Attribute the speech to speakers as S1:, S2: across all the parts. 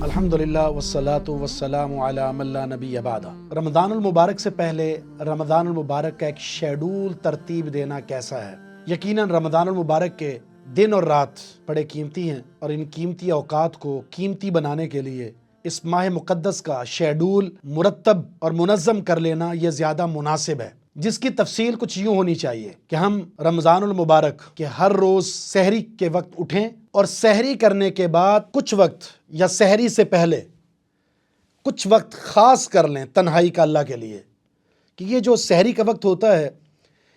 S1: الحمدللہ والصلاۃ والسلام علی من لا نبی بعدہ۔ رمضان المبارک سے پہلے رمضان المبارک کا ایک شیڈول ترتیب دینا کیسا ہے؟ یقیناً رمضان المبارک کے دن اور رات بڑے قیمتی ہیں، اور ان قیمتی اوقات کو قیمتی بنانے کے لیے اس ماہ مقدس کا شیڈول مرتب اور منظم کر لینا یہ زیادہ مناسب ہے، جس کی تفصیل کچھ یوں ہونی چاہیے کہ ہم رمضان المبارک کے ہر روز سحری کے وقت اٹھیں، اور سحری کرنے کے بعد کچھ وقت یا سحری سے پہلے کچھ وقت خاص کر لیں تنہائی کا اللہ کے لیے، کہ یہ جو سحری کا وقت ہوتا ہے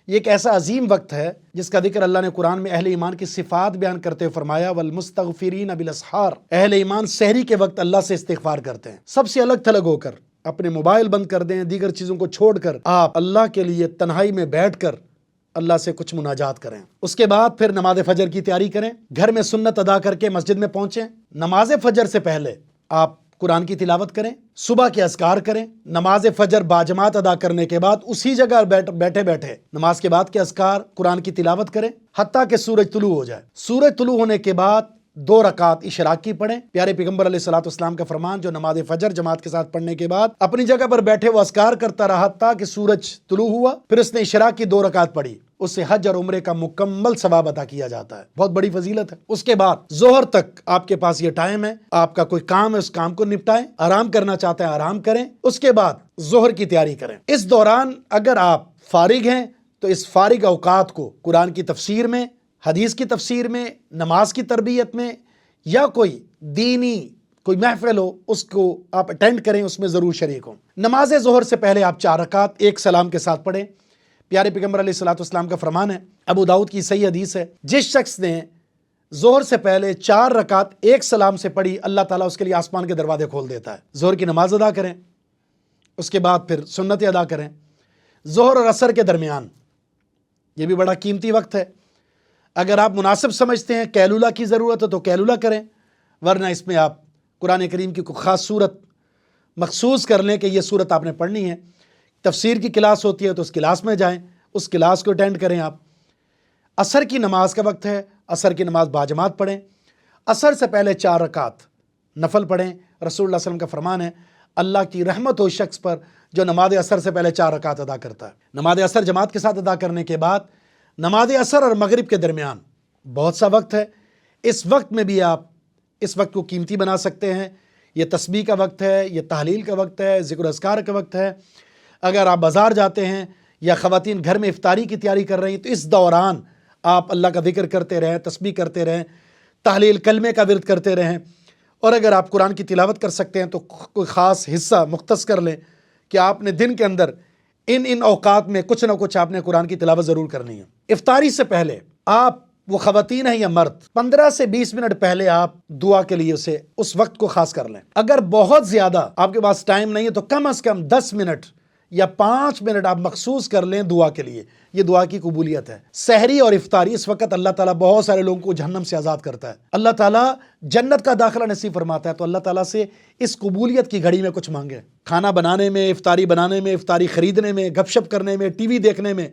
S1: یہ ایک ایسا عظیم وقت ہے جس کا ذکر اللہ نے قرآن میں اہل ایمان کی صفات بیان کرتے ہوئے فرمایا والمستغفرین بالاسحار۔ اہل ایمان سحری کے وقت اللہ سے استغفار کرتے ہیں، سب سے الگ تھلگ ہو کر، اپنے موبائل بند کر دیں، دیگر چیزوں کو چھوڑ کر آپ اللہ کے لیے تنہائی میں بیٹھ کر اللہ سے کچھ مناجات کریں۔ اس کے بعد پھر نماز فجر کی تیاری کریں، گھر میں سنت ادا کر کے مسجد میں پہنچیں، نماز فجر سے پہلے آپ قرآن کی تلاوت کریں، صبح کے اذکار کریں، نماز فجر باجماعت ادا کرنے کے بعد اسی جگہ بیٹھے بیٹھے نماز کے بعد کے اذکار قرآن کی تلاوت کریں حتیٰ کہ سورج طلوع ہو جائے۔ سورج طلوع ہونے کے بعد 2 رکعت اشراق کی پڑھیں۔ پیارے پیغمبر علیہ الصلوۃ والسلام کا فرمان، جو نماز فجر جماعت کے ساتھ پڑھنے کے بعد اپنی جگہ پر بیٹھے وہ اذکار کرتا رہا حتیٰ کہ سورج طلوع ہوا، پھر اس نے اشراق کی 2 رکعت پڑھی، اس سے حج اور عمرے کا مکمل ثواب عطا کیا جاتا ہے، بہت بڑی فضیلت ہے۔ اس کے بعد ظہر تک آپ کے پاس یہ ٹائم ہے، آپ کا کوئی کام ہے اس کام کو نپٹائیں، آرام کرنا چاہتے ہیں آرام کریں، اس کے بعد ظہر کی تیاری کریں۔ اس دوران اگر آپ فارغ ہیں تو اس فارغ اوقات کو قرآن کی تفسیر میں، حدیث کی تفسیر میں، نماز کی تربیت میں، یا کوئی دینی کوئی محفل ہو اس کو آپ اٹینڈ کریں، اس میں ضرور شریک ہوں۔ نماز ظہر سے پہلے آپ 4 رکعت ایک سلام کے ساتھ پڑھیں۔ پیارے پیغمبر علیہ الصلوۃ والسلام کا فرمان ہے، ابو داؤد کی صحیح حدیث ہے، جس شخص نے ظہر سے پہلے 4 رکعت ایک سلام سے پڑھی اللہ تعالیٰ اس کے لیے آسمان کے دروازے کھول دیتا ہے۔ ظہر کی نماز ادا کریں، اس کے بعد پھر سنتیں ادا کریں۔ ظہر اور عصر کے درمیان یہ بھی بڑا قیمتی وقت ہے، اگر آپ مناسب سمجھتے ہیں قیلولہ کی ضرورت ہے تو قیلولہ کریں، ورنہ اس میں آپ قرآن کریم کی کوئی خاص صورت مخصوص کر لیں کہ یہ صورت آپ نے پڑھنی ہے۔ تفسیر کی کلاس ہوتی ہے تو اس کلاس میں جائیں، اس کلاس کو اٹینڈ کریں آپ۔ عصر کی نماز کا وقت ہے، عصر کی نماز باجماعت پڑھیں، عصر سے پہلے 4 رکعت نفل پڑھیں۔ رسول اللہ صلی اللہ علیہ وسلم کا فرمان ہے، اللہ کی رحمت ہو شخص پر جو نماز عصر سے پہلے 4 رکعت ادا کرتا ہے۔ نماز عصر جماعت کے ساتھ ادا کرنے کے بعد نماز عصر اور مغرب کے درمیان بہت سا وقت ہے، اس وقت میں بھی آپ اس وقت کو قیمتی بنا سکتے ہیں۔ یہ تسبیح کا وقت ہے، یہ تحلیل کا وقت ہے، ذکر و اذکار کا وقت ہے۔ اگر آپ بازار جاتے ہیں یا خواتین گھر میں افطاری کی تیاری کر رہی ہیں تو اس دوران آپ اللہ کا ذکر کرتے رہیں، تسبیح کرتے رہیں، تحلیل کلمے کا ورد کرتے رہیں، اور اگر آپ قرآن کی تلاوت کر سکتے ہیں تو کوئی خاص حصہ مختص کر لیں کہ آپ نے دن کے اندر ان اوقات میں کچھ نہ کچھ آپ نے قرآن کی تلاوت ضرور کرنی ہے۔ افطاری سے پہلے آپ، وہ خواتین ہیں یا مرد، 15 سے 20 منٹ پہلے آپ دعا کے لیے اس وقت کو خاص کر لیں۔ اگر بہت زیادہ آپ کے پاس ٹائم نہیں ہے تو کم از کم 10 منٹ یا 5 منٹ آپ مخصوص کر لیں دعا کے لیے، یہ دعا کی قبولیت ہے۔ سحری اور افطاری اس وقت اللہ تعالیٰ بہت سارے لوگوں کو جہنم سے آزاد کرتا ہے، اللہ تعالیٰ جنت کا داخلہ نصیب فرماتا ہے، تو اللہ تعالیٰ سے اس قبولیت کی گھڑی میں کچھ مانگیں۔ کھانا بنانے میں، افطاری بنانے میں، افطاری خریدنے میں، گپ شپ کرنے میں، ٹی وی دیکھنے میں،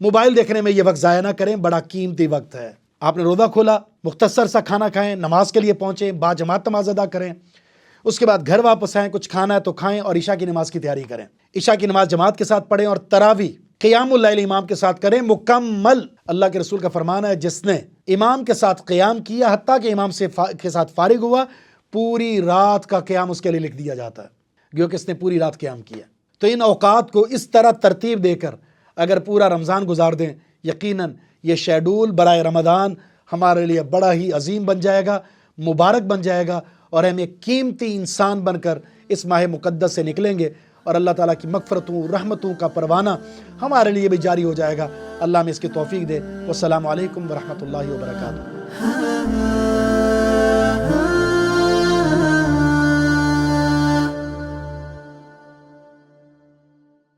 S1: موبائل دیکھنے میں یہ وقت ضائع نہ کریں، بڑا قیمتی وقت ہے۔ آپ نے روزہ کھولا، مختصر سا کھانا کھائیں، نماز کے لیے پہنچیں، باجماعت نماز ادا کریں، اس کے بعد گھر واپس آئیں، کچھ کھانا ہے تو کھائیں، اور عشاء کی نماز کی تیاری کریں۔ عشاء کی نماز جماعت کے ساتھ پڑھیں، اور تراویح قیام اللیل امام کے ساتھ کریں مکمل۔ اللہ کے رسول کا فرمان ہے، جس نے امام کے ساتھ قیام کیا حتیٰ کہ امام کے ساتھ فارغ ہوا، پوری رات کا قیام اس کے لیے لکھ دیا جاتا ہے، گویا کہ اس نے پوری رات قیام کیا۔ تو ان اوقات کو اس طرح ترتیب دے کر اگر پورا رمضان گزار دیں، یقیناً یہ شیڈول برائے رمضان ہمارے لیے بڑا ہی عظیم بن جائے گا، مبارک بن جائے گا، اور ہم ایک قیمتی انسان بن کر اس ماہ مقدس سے نکلیں گے، اور اللہ تعالیٰ کی مغفرتوں رحمتوں کا پروانہ ہمارے لیے بھی جاری ہو جائے گا۔ اللہ ہمیں اس کی توفیق دے۔ والسلام علیکم ورحمۃ اللہ وبرکاتہ۔